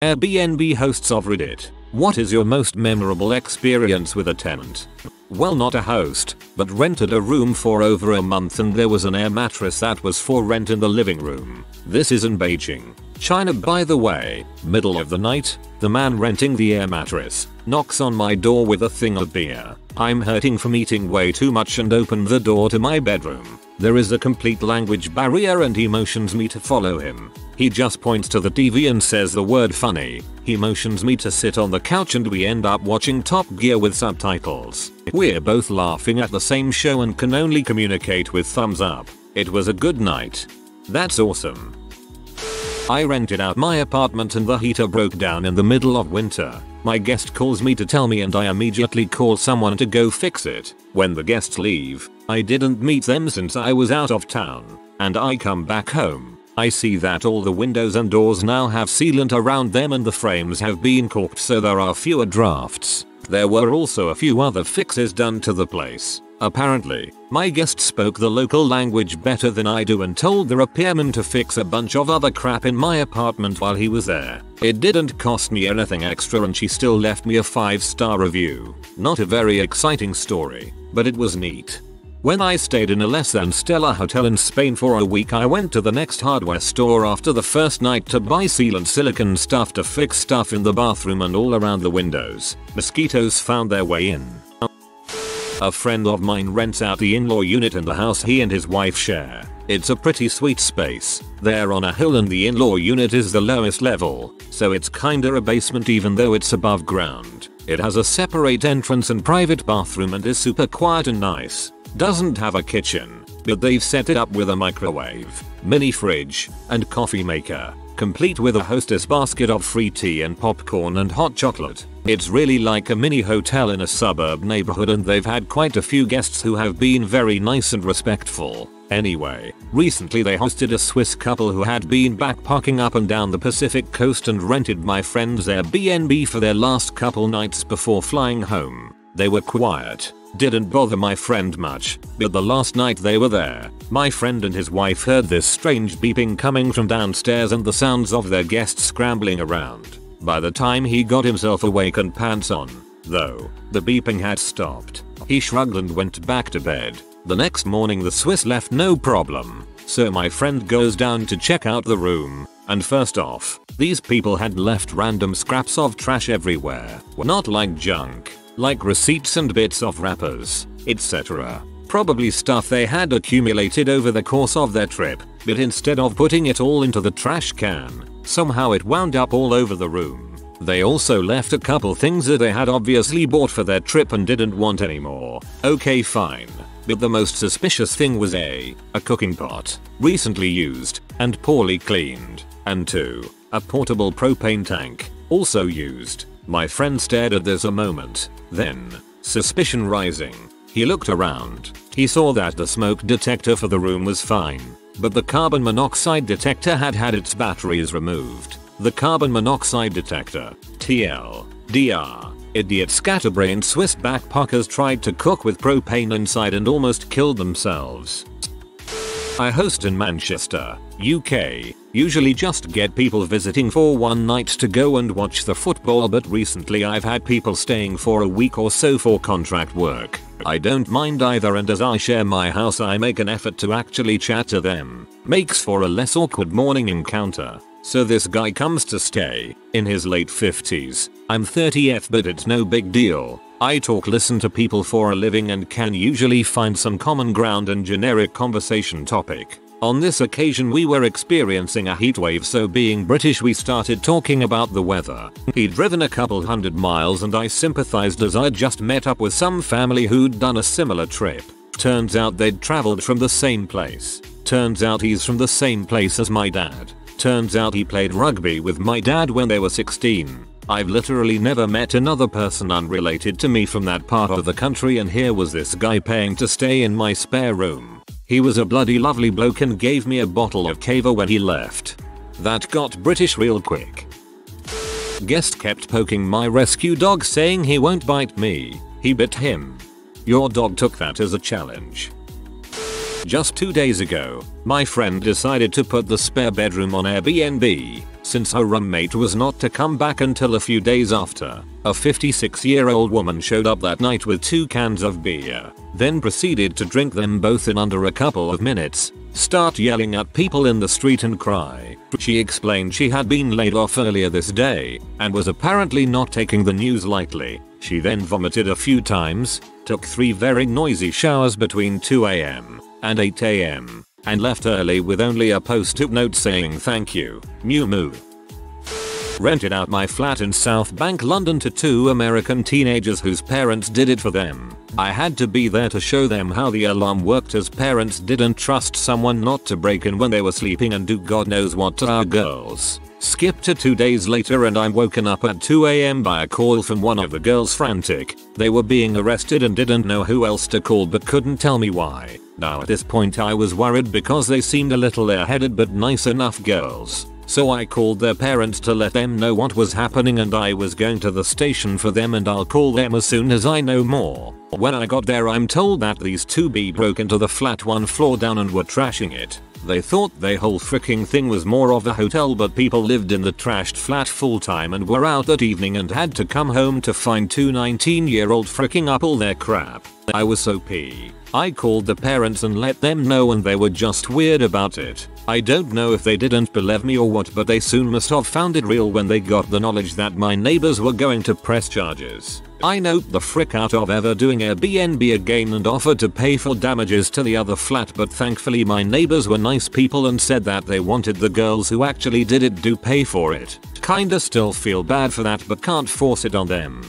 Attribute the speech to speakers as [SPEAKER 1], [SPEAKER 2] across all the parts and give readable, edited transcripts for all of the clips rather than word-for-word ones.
[SPEAKER 1] Airbnb hosts of Reddit. What is your most memorable experience with a tenant? Well, not a host, but rented a room for over a month and there was an air mattress that was for rent in the living room. This is in Beijing, China, by the way. Middle of the night, the man renting the air mattress knocks on my door with a thing of beer. I'm hurting from eating way too much and open the door to my bedroom. There is a complete language barrier and he motions me to follow him. He just points to the TV and says the word funny. He motions me to sit on the couch and we end up watching Top Gear with subtitles. We're both laughing at the same show and can only communicate with thumbs up. It was a good night. That's awesome. I rented out my apartment and the heater broke down in the middle of winter. My guest calls me to tell me and I immediately call someone to go fix it. When the guests leave, I didn't meet them since I was out of town, and I come back home. I see that all the windows and doors now have sealant around them and the frames have been caulked so there are fewer drafts. There were also a few other fixes done to the place. Apparently, my guest spoke the local language better than I do and told the repairman to fix a bunch of other crap in my apartment while he was there. It didn't cost me anything extra and she still left me a 5-star review. Not a very exciting story, but it was neat. When I stayed in a less than stellar hotel in Spain for a week, I went to the next hardware store after the first night to buy sealant silicone stuff to fix stuff in the bathroom and all around the windows. Mosquitoes found their way in. A friend of mine rents out the in-law unit in the house he and his wife share. It's a pretty sweet space. They're on a hill and the in-law unit is the lowest level, so it's kinda a basement even though it's above ground. It has a separate entrance and private bathroom and is super quiet and nice. Doesn't have a kitchen, but they've set it up with a microwave, mini fridge, and coffee maker, complete with a hostess basket of free tea and popcorn and hot chocolate. It's really like a mini hotel in a suburb neighborhood and they've had quite a few guests who have been very nice and respectful. Anyway, recently they hosted a Swiss couple who had been backpacking up and down the Pacific coast and rented my friend's Airbnb for their last couple nights before flying home. They were quiet, didn't bother my friend much, but the last night they were there, my friend and his wife heard this strange beeping coming from downstairs and the sounds of their guests scrambling around. By the time he got himself awake and pants on, though, the beeping had stopped. He shrugged and went back to bed. The next morning the Swiss left no problem, so my friend goes down to check out the room, and first off, these people had left random scraps of trash everywhere. Not like junk, like receipts and bits of wrappers, etc. Probably stuff they had accumulated over the course of their trip, but instead of putting it all into the trash can, somehow it wound up all over the room. They also left a couple things that they had obviously bought for their trip and didn't want anymore. Okay, fine. But the most suspicious thing was a cooking pot, recently used and poorly cleaned, and 2, a portable propane tank, also used. My friend stared at this a moment, then, suspicion rising, he looked around. He saw that the smoke detector for the room was fine, but the carbon monoxide detector had had its batteries removed. The carbon monoxide detector, TLDR. Idiot scatterbrained Swiss backpackers tried to cook with propane inside and almost killed themselves. I host in Manchester, UK. Usually just get people visiting for one night to go and watch the football, but recently I've had people staying for a week or so for contract work. I don't mind either, and as I share my house I make an effort to actually chat to them. Makes for a less awkward morning encounter. So this guy comes to stay, in his late 50s. I'm 30th, but it's no big deal. I listen to people for a living and can usually find some common ground and generic conversation topic. On this occasion we were experiencing a heatwave, so being British we started talking about the weather. He'd driven a couple hundred miles and I sympathized as I'd just met up with some family who'd done a similar trip. Turns out they'd traveled from the same place. Turns out he's from the same place as my dad. Turns out he played rugby with my dad when they were 16. I've literally never met another person unrelated to me from that part of the country, and here was this guy paying to stay in my spare room. He was a bloody lovely bloke and gave me a bottle of Cava when he left. That got British real quick. Guest kept poking my rescue dog saying he won't bite me. He bit him. Your dog took that as a challenge. Just 2 days ago, my friend decided to put the spare bedroom on Airbnb, since her roommate was not to come back until a few days after. A 56-year-old woman showed up that night with 2 cans of beer, then proceeded to drink them both in under a couple of minutes, start yelling at people in the street and cry. She explained she had been laid off earlier this day and was apparently not taking the news lightly. She then vomited a few times, took 3 very noisy showers between 2 AM and 8 AM, and left early with only a post-it note saying thank you, Mew Moo. Rented out my flat in South Bank, London to 2 American teenagers whose parents did it for them. I had to be there to show them how the alarm worked, as parents didn't trust someone not to break in when they were sleeping and do God knows what to our girls. Skip to 2 days later and I'm woken up at 2 AM by a call from one of the girls frantic. They were being arrested and didn't know who else to call but couldn't tell me why. Now at this point I was worried because they seemed a little airheaded but nice enough girls. So I called their parents to let them know what was happening and I was going to the station for them and I'll call them as soon as I know more. When I got there I'm told that these 2B broke into the flat 1 floor down and were trashing it. They thought the whole freaking thing was more of a hotel, but people lived in the trashed flat full time and were out that evening and had to come home to find 2 19-year-old freaking up all their crap. I was so pissed. I called the parents and let them know and they were just weird about it. I don't know if they didn't believe me or what, but they soon must have found it real when they got the knowledge that my neighbors were going to press charges. I noped the frick out of ever doing Airbnb again and offered to pay for damages to the other flat, but thankfully my neighbors were nice people and said that they wanted the girls who actually did it to pay for it. Kinda still feel bad for that but can't force it on them.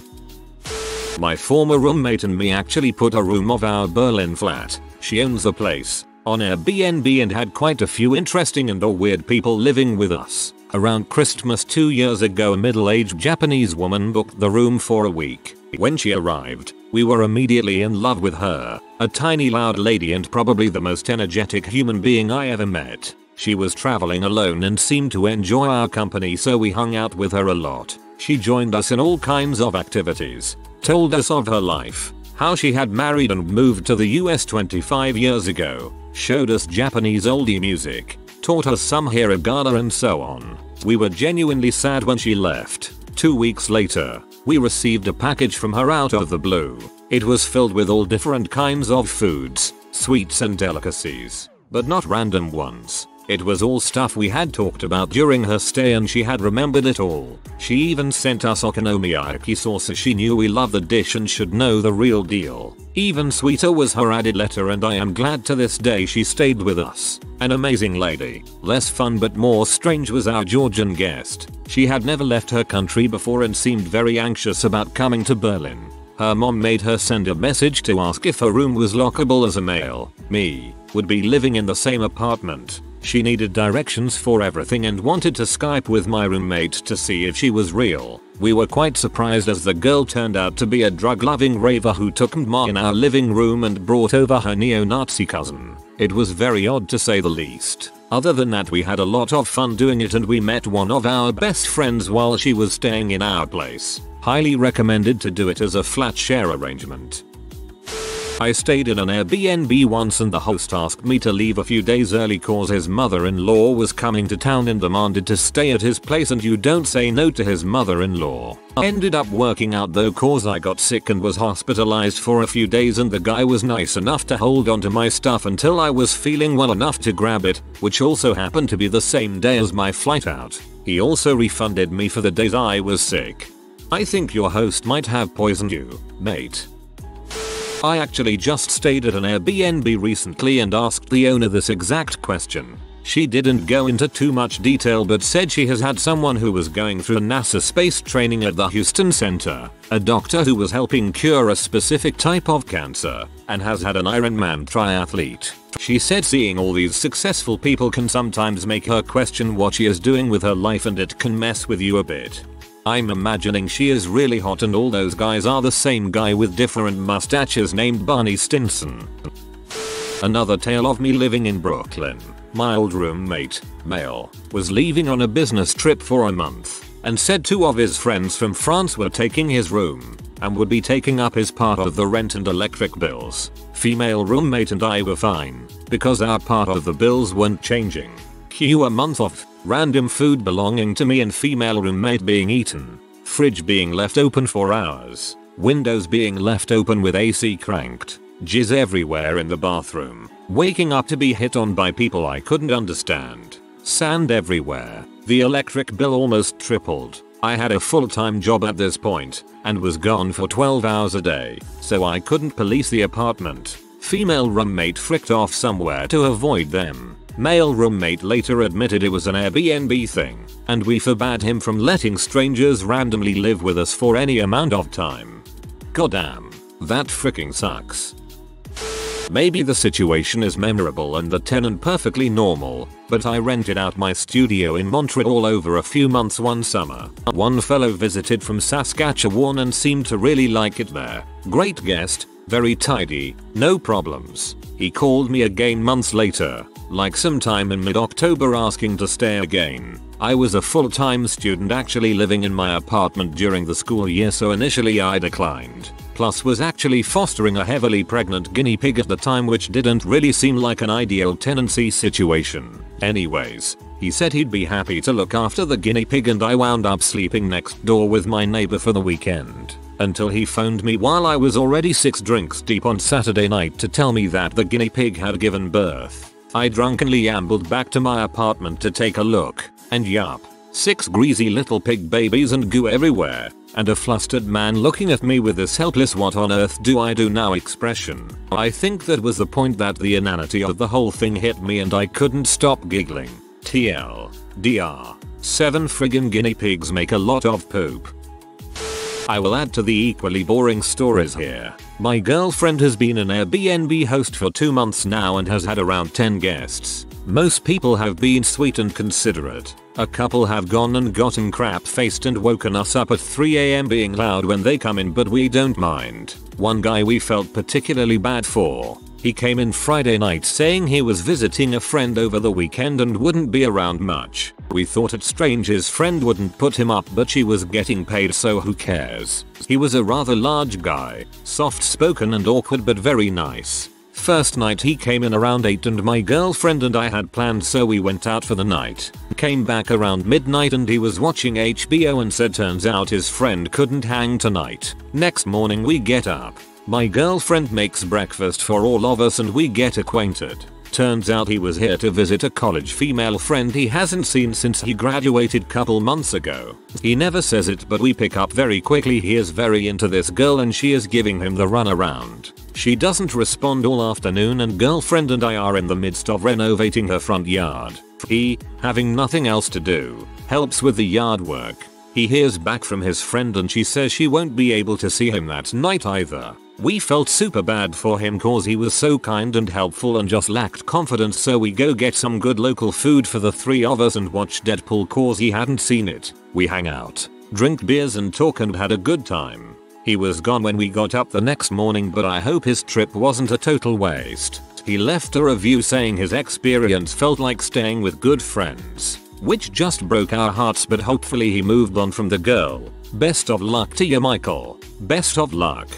[SPEAKER 1] My former roommate and me actually put a room of our Berlin flat, she owns the place, on Airbnb and had quite a few interesting and or weird people living with us. Around Christmas 2 years ago, a middle-aged Japanese woman booked the room for a week. When she arrived, we were immediately in love with her, a tiny loud lady and probably the most energetic human being I ever met. She was traveling alone and seemed to enjoy our company, so we hung out with her a lot. She joined us in all kinds of activities, told us of her life, how she had married and moved to the US 25 years ago, showed us Japanese oldie music, taught us some hiragana and so on. We were genuinely sad when she left. 2 weeks later, we received a package from her out of the blue. It was filled with all different kinds of foods, sweets and delicacies, but not random ones. It was all stuff we had talked about during her stay and she had remembered it all. She even sent us okonomiyaki sauce as she knew we loved the dish and should know the real deal. Even sweeter was her added letter, and I am glad to this day she stayed with us. An amazing lady. Less fun but more strange was our Georgian guest. She had never left her country before and seemed very anxious about coming to Berlin. Her mom made her send a message to ask if her room was lockable, as a male, me, would be living in the same apartment. She needed directions for everything and wanted to Skype with my roommate to see if she was real. We were quite surprised as the girl turned out to be a drug-loving raver who took Ma in our living room and brought over her neo-Nazi cousin. It was very odd to say the least. Other than that, we had a lot of fun doing it and we met one of our best friends while she was staying in our place. Highly recommended to do it as a flat share arrangement. I stayed in an Airbnb once and the host asked me to leave a few days early cause his mother-in-law was coming to town and demanded to stay at his place, and you don't say no to his mother-in-law. I ended up working out though cause I got sick and was hospitalized for a few days, and the guy was nice enough to hold on to my stuff until I was feeling well enough to grab it, which also happened to be the same day as my flight out. He also refunded me for the days I was sick. I think your host might have poisoned you, mate. I actually just stayed at an Airbnb recently and asked the owner this exact question. She didn't go into too much detail but said she has had someone who was going through NASA space training at the Houston Center, a doctor who was helping cure a specific type of cancer, and has had an Ironman triathlete. She said seeing all these successful people can sometimes make her question what she is doing with her life, and it can mess with you a bit. I'm imagining she is really hot and all those guys are the same guy with different mustaches named Barney Stinson. Another tale of me living in Brooklyn. My old roommate, male, was leaving on a business trip for a month and said 2 of his friends from France were taking his room and would be taking up his part of the rent and electric bills. Female roommate and I were fine because our part of the bills weren't changing. Q a month of random food belonging to me and female roommate being eaten. Fridge being left open for hours. Windows being left open with AC cranked. Jizz everywhere in the bathroom. Waking up to be hit on by people I couldn't understand. Sand everywhere. The electric bill almost tripled. I had a full-time job at this point and was gone for 12 hours a day, so I couldn't police the apartment. Female roommate fricked off somewhere to avoid them. Male roommate later admitted it was an Airbnb thing, and we forbade him from letting strangers randomly live with us for any amount of time. Goddamn, that freaking sucks. Maybe the situation is memorable and the tenant perfectly normal, but I rented out my studio in Montreal over a few months one summer. One fellow visited from Saskatchewan and seemed to really like it there. Great guest, very tidy, no problems. He called me again months later, like sometime in mid-October asking to stay again. I was a full-time student actually living in my apartment during the school year, so initially I declined. Plus was actually fostering a heavily pregnant guinea pig at the time, which didn't really seem like an ideal tenancy situation. Anyways, he said he'd be happy to look after the guinea pig and I wound up sleeping next door with my neighbor for the weekend. Until he phoned me while I was already 6 drinks deep on Saturday night to tell me that the guinea pig had given birth. I drunkenly ambled back to my apartment to take a look, and yup, 6 greasy little pig babies and goo everywhere, and a flustered man looking at me with this helpless "what on earth do I do now" expression. I think that was the point that the inanity of the whole thing hit me and I couldn't stop giggling. TLDR, 7 friggin' guinea pigs make a lot of poop. I will add to the equally boring stories here. My girlfriend has been an Airbnb host for 2 months now and has had around 10 guests. Most people have been sweet and considerate. A couple have gone and gotten crap-faced and woken us up at 3 AM being loud when they come in, but we don't mind. One guy we felt particularly bad for. He came in Friday night saying he was visiting a friend over the weekend and wouldn't be around much. We thought it strange his friend wouldn't put him up, but she was getting paid, so who cares. He was a rather large guy, soft-spoken and awkward but very nice. First night he came in around 8 and my girlfriend and I had planned, so we went out for the night. Came back around midnight and he was watching HBO and said turns out his friend couldn't hang tonight. Next morning we get up. My girlfriend makes breakfast for all of us and we get acquainted. Turns out he was here to visit a college female friend he hasn't seen since he graduated couple months ago. He never says it, but we pick up very quickly he is very into this girl and she is giving him the runaround. She doesn't respond all afternoon and girlfriend and I are in the midst of renovating her front yard. He, having nothing else to do, helps with the yard work. He hears back from his friend and she says she won't be able to see him that night either. We felt super bad for him cause he was so kind and helpful and just lacked confidence, so we go get some good local food for the 3 of us and watch Deadpool cause he hadn't seen it. We hang out, drink beers and talk and had a good time. He was gone when we got up the next morning, but I hope his trip wasn't a total waste. He left a review saying his experience felt like staying with good friends, which just broke our hearts, but hopefully he moved on from the girl. Best of luck to you, Michael. Best of luck.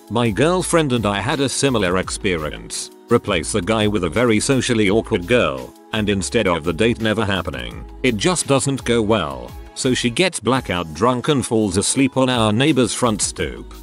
[SPEAKER 1] My girlfriend and I had a similar experience. Replace the guy with a very socially awkward girl, and instead of the date never happening, it just doesn't go well. So she gets blackout drunk and falls asleep on our neighbor's front stoop.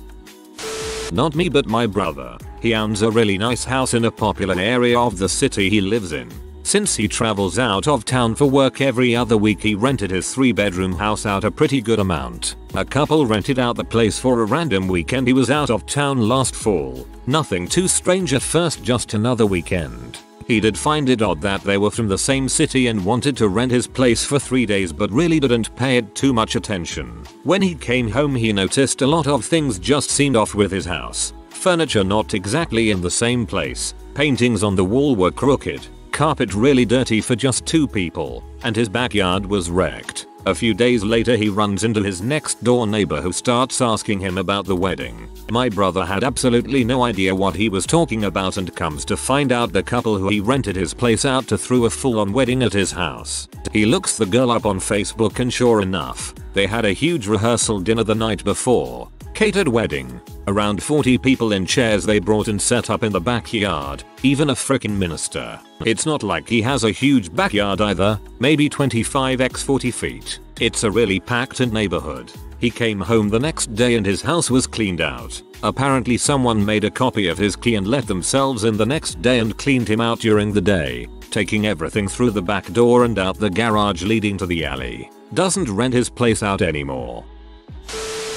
[SPEAKER 1] Not me, but my brother. He owns a really nice house in a popular area of the city he lives in. Since he travels out of town for work every other week, he rented his 3-bedroom house out a pretty good amount. A couple rented out the place for a random weekend. He was out of town last fall. Nothing too strange at first, just another weekend. He did find it odd that they were from the same city and wanted to rent his place for 3 days, but really didn't pay it too much attention. When he came home he noticed a lot of things just seemed off with his house. Furniture not exactly in the same place, paintings on the wall were crooked, carpet really dirty for just 2 people, and his backyard was wrecked. A few days later he runs into his next door neighbor who starts asking him about the wedding. My brother had absolutely no idea what he was talking about and comes to find out the couple who he rented his place out to threw a full-on wedding at his house. He looks the girl up on Facebook and sure enough, they had a huge rehearsal dinner the night before. Catered wedding. Around 40 people in chairs they brought and set up in the backyard. Even a frickin' minister. It's not like he has a huge backyard either. Maybe 25x 40 feet. It's a really packed in neighborhood. He came home the next day and his house was cleaned out. Apparently someone made a copy of his key and let themselves in the next day and cleaned him out during the day, taking everything through the back door and out the garage leading to the alley. Doesn't rent his place out anymore.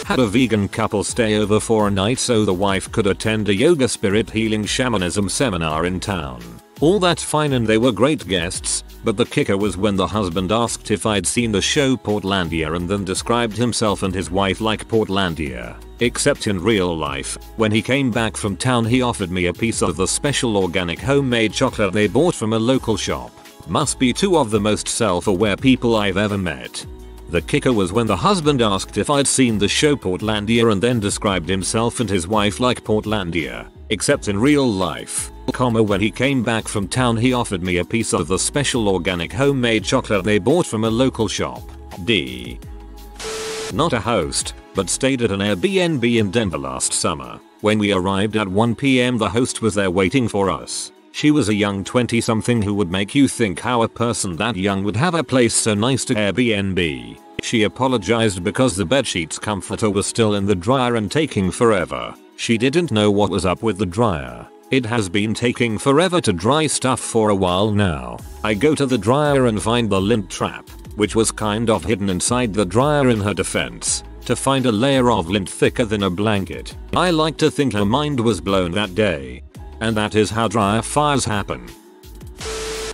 [SPEAKER 1] Had a vegan couple stay over for a night so the wife could attend a yoga spirit healing shamanism seminar in town. All that fine and they were great guests, but the kicker was when the husband asked if I'd seen the show Portlandia and then described himself and his wife like Portlandia. Except in real life, when he came back from town he offered me a piece of the special organic homemade chocolate they bought from a local shop. Must be two of the most self-aware people I've ever met. The kicker was when the husband asked if I'd seen the show Portlandia and then described himself and his wife like Portlandia. Except in real life, when he came back from town he offered me a piece of the special organic homemade chocolate they bought from a local shop. D. Not a host, but stayed at an Airbnb in Denver last summer. When we arrived at 1 PM the host was there waiting for us. She was a young 20-something who would make you think how a person that young would have a place so nice to Airbnb. She apologized because the bedsheets comforter was still in the dryer and taking forever. She didn't know what was up with the dryer. It has been taking forever to dry stuff for a while now. I go to the dryer and find the lint trap, which was kind of hidden inside the dryer in her defense, to find a layer of lint thicker than a blanket. I like to think her mind was blown that day. And that is how dryer fires happen.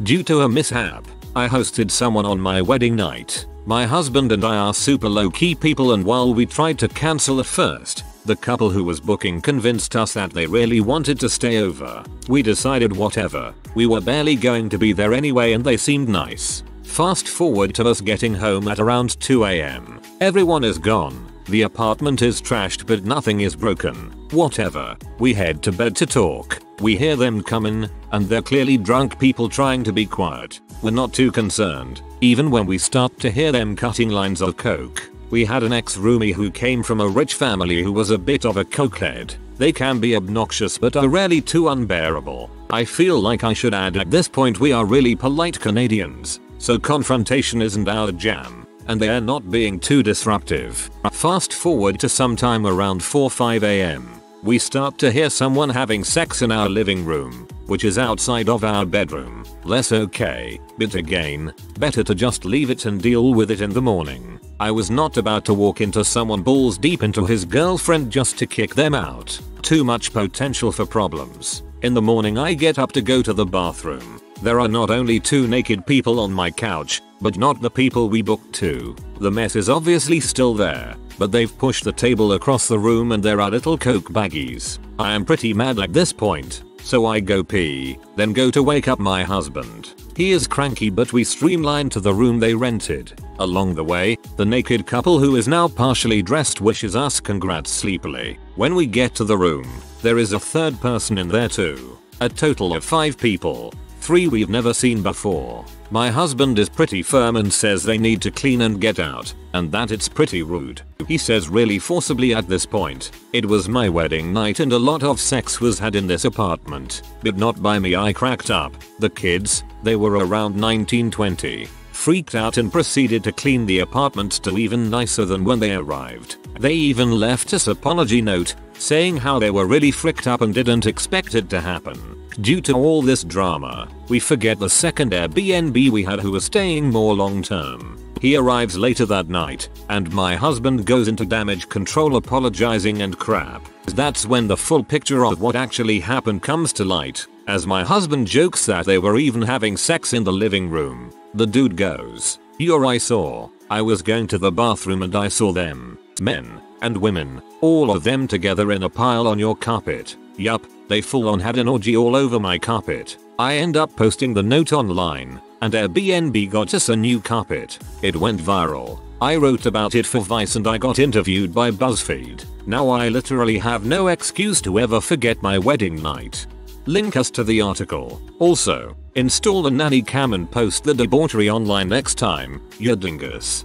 [SPEAKER 1] Due to a mishap, I hosted someone on my wedding night. My husband and I are super low-key people and while we tried to cancel at first, the couple who was booking convinced us that they really wanted to stay over. We decided whatever. We were barely going to be there anyway and they seemed nice. Fast forward to us getting home at around 2 AM. Everyone is gone. The apartment is trashed but nothing is broken. Whatever. We head to bed to talk. We hear them coming, and they're clearly drunk people trying to be quiet. We're not too concerned, even when we start to hear them cutting lines of coke. We had an ex-roomie who came from a rich family who was a bit of a cokehead. They can be obnoxious but are rarely too unbearable. I feel like I should add at this point we are really polite Canadians, so confrontation isn't our jam. And they're not being too disruptive. Fast forward to sometime around 4-5 AM. We start to hear someone having sex in our living room, which is outside of our bedroom. Less okay, but again, better to just leave it and deal with it in the morning. I was not about to walk into someone balls deep into his girlfriend just to kick them out. Too much potential for problems. In the morning I get up to go to the bathroom. There are not only two naked people on my couch, but not the people we booked to. The mess is obviously still there, but they've pushed the table across the room and there are little coke baggies. I am pretty mad at this point, so I go pee, then go to wake up my husband. He is cranky but we streamline to the room they rented. Along the way, the naked couple who is now partially dressed wishes us congrats sleepily. When we get to the room, there is a third person in there too. A total of 5 people. 3 we've never seen before. My husband is pretty firm and says they need to clean and get out, and that it's pretty rude. He says really forcibly at this point. It was my wedding night and a lot of sex was had in this apartment, but not by me. I cracked up. The kids, they were around 19-20, freaked out and proceeded to clean the apartment to even nicer than when they arrived. They even left us an apology note, saying how they were really fricked up and didn't expect it to happen. Due to all this drama, we forget the second Airbnb we had who was staying more long term. He arrives later that night, and my husband goes into damage control apologizing and crap. That's when the full picture of what actually happened comes to light, as my husband jokes that they were even having sex in the living room. The dude goes, I saw. I was going to the bathroom and I saw them. Men and women, all of them together in a pile on your carpet. Yup, they full on had an orgy all over my carpet. I end up posting the note online, and Airbnb got us a new carpet. It went viral. I wrote about it for Vice and I got interviewed by BuzzFeed. Now I literally have no excuse to ever forget my wedding night. Link us to the article. Also, install the nanny cam and post the debauchery online next time, you dingus.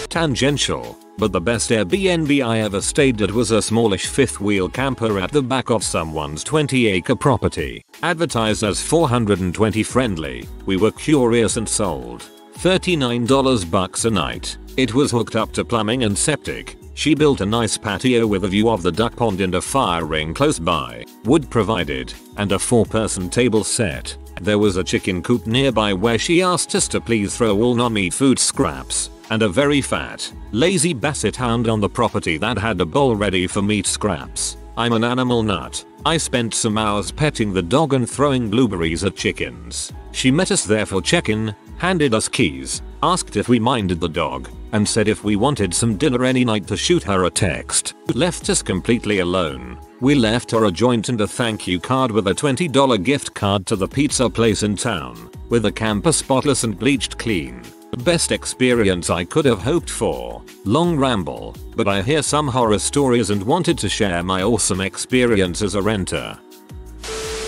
[SPEAKER 1] Tangential. But the best Airbnb I ever stayed at was a smallish fifth wheel camper at the back of someone's 20-acre property. Advertised as 420 friendly, we were curious and sold. $39 bucks a night. It was hooked up to plumbing and septic. She built a nice patio with a view of the duck pond and a fire ring close by, wood provided, and a 4-person table set. There was a chicken coop nearby where she asked us to please throw all non-meat food scraps, and a very fat, lazy basset hound on the property that had a bowl ready for meat scraps. I'm an animal nut. I spent some hours petting the dog and throwing blueberries at chickens. She met us there for check-in, handed us keys, asked if we minded the dog, and said if we wanted some dinner any night to shoot her a text. Left us completely alone. We left her a joint and a thank you card with a $20 gift card to the pizza place in town, with the camper spotless and bleached clean. Best experience I could have hoped for. Long ramble, but I hear some horror stories and wanted to share my awesome experience as a renter.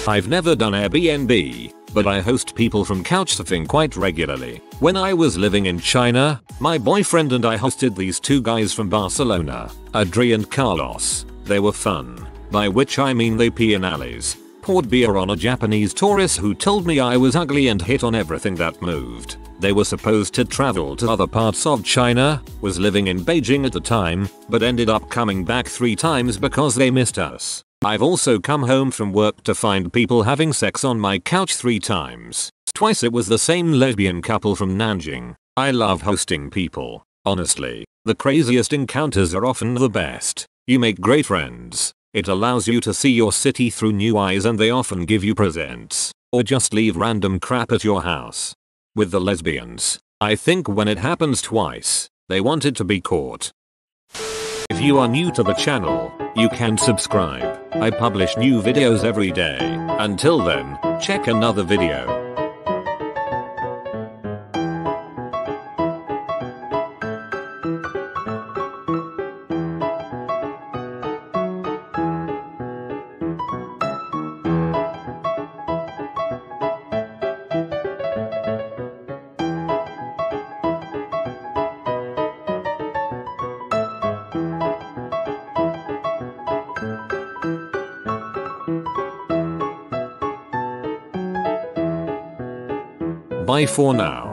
[SPEAKER 1] I've never done Airbnb, but I host people from couchsurfing quite regularly. When I was living in China, my boyfriend and I hosted these two guys from Barcelona, Adri and Carlos. They were fun, by which I mean they pee in alleys, poured beer on a Japanese tourist who told me I was ugly and hit on everything that moved. They were supposed to travel to other parts of China, was living in Beijing at the time, but ended up coming back 3 times because they missed us. I've also come home from work to find people having sex on my couch 3 times. Twice it was the same lesbian couple from Nanjing. I love hosting people. Honestly, the craziest encounters are often the best. You make great friends. It allows you to see your city through new eyes and they often give you presents, or just leave random crap at your house. With the lesbians, I think when it happens twice, they wanted to be caught. If you are new to the channel, you can subscribe. I publish new videos every day. Until then, check another video. Bye for now.